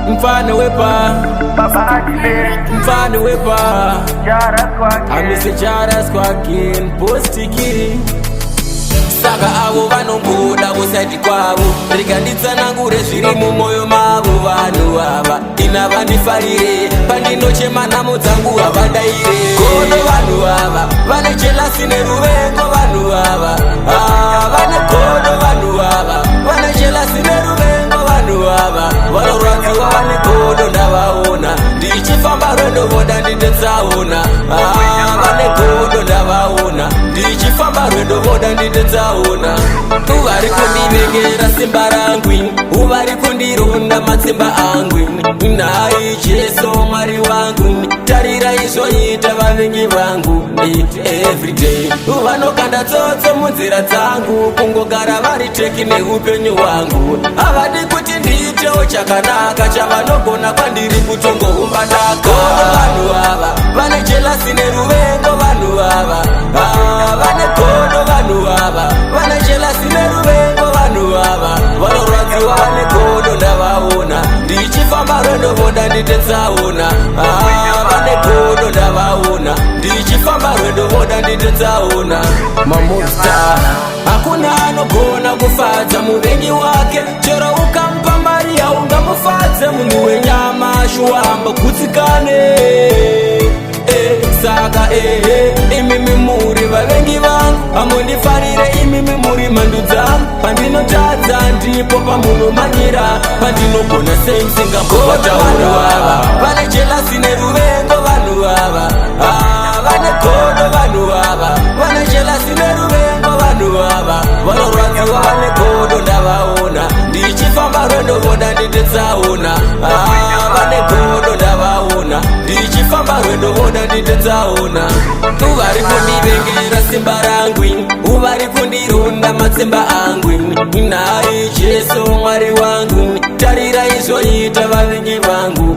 Mfano wepa Mfano wepa Amise charas kwa kin postiki Saka avo vanongoda kusaiti kwavo Rikanditsa nangu rezviri mumoyo mavo vanhu ava Ina vandifarire pandinochema nhamo dzangu havadaire Kono vanhu ava vane jelasi neruvengo vanhu ava Vane kono vanhu ava vane jelasi neruvengo vanhu ava Vanorwadziwa vane kono ndavaona Ndichifamba rwendo voda nditotsaona Vane kono ndavaona Ndichifamba rwendo voda nditotsaona Uvari kundivengera simba rangu Uvari kundironda matsimba angu Nhai Jesu Mwari wangu Tarira izvoita vavengi vangu Everyday Vanokanda tsotso munzira dzangu Kungogara vari teki neupenyu hwangu Havadi kuti ndiitewo chakanaka Chavanogona kwandiri kutongoumbataka Vanhu ava vane jelasi neruvengo vanhu ava Vane kono vanhu ava vane jelasi neruvengo vanhu ava Vanorwadziwa vane kono ndavaona Ndichifamba rwendo voda nditotsaona Vane kono ndavaona Ndichifamba rwendo voda nditotsaona Mamonster Hakuna anogona kufadza muvengi wake Chero ukampa mari yaungamufadze munhu wenyama shuwamba kutsikane Saka imimi muri vavengi vangu Hamundifarire imimi muri mhandu dzangu Pandinotadza ndipo pamunomanyira Pandinogona semsingambovataura Vane jelasi neruvengo vanhu ava Vane kono vanhu ava Vane jelasi neruvengo vanhu ava Vanorwadziwa vane kono ndavaona Ndichifamba rwendo voda nditotsaona Vane kono ndavaona Ndichifamba rwendo voda nditotsaona Uvari kundivengera simba rangu Uvari kundironda matsimba angu Nhai Jesu Mwari wangu Tarira izvoita vavengi vangu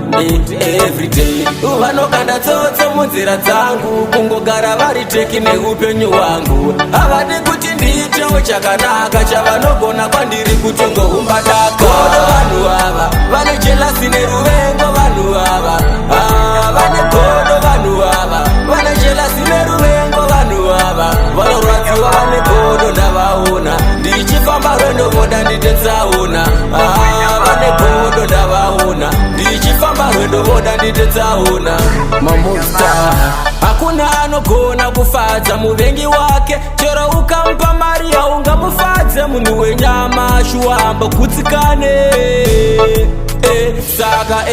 Everyday Vanokanda tsotso munzira dzangu Kungogara vari teki neupenyu hwangu Havadi kuti ndiitewo chakanaka Chavanogona kwandiri kutongoumbataka Kono vanhu ava vane jelasi neruvengo vanhu ava Vane kono vanhu ava vane jelasi neruvengo vanhu ava Vanorwadziwa vane kono ndavaona Ndichifamba rwendo voda nditotsaona Vane kono ndavaona Ndichifamba rwendo voda nditotsaona Mamonster Hakuna anogona kufadza muvengi wake Chero ukampa mari yaungamufadze munhu wenyama shuwamba kutsikane Saka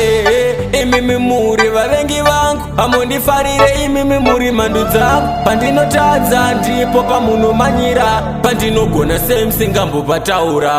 imimi muri vavengi vangu Hamundifarire imimi muri mhandu dzangu Pandinotadza ndipo pamunomanyira Pandinogona semsingambovataura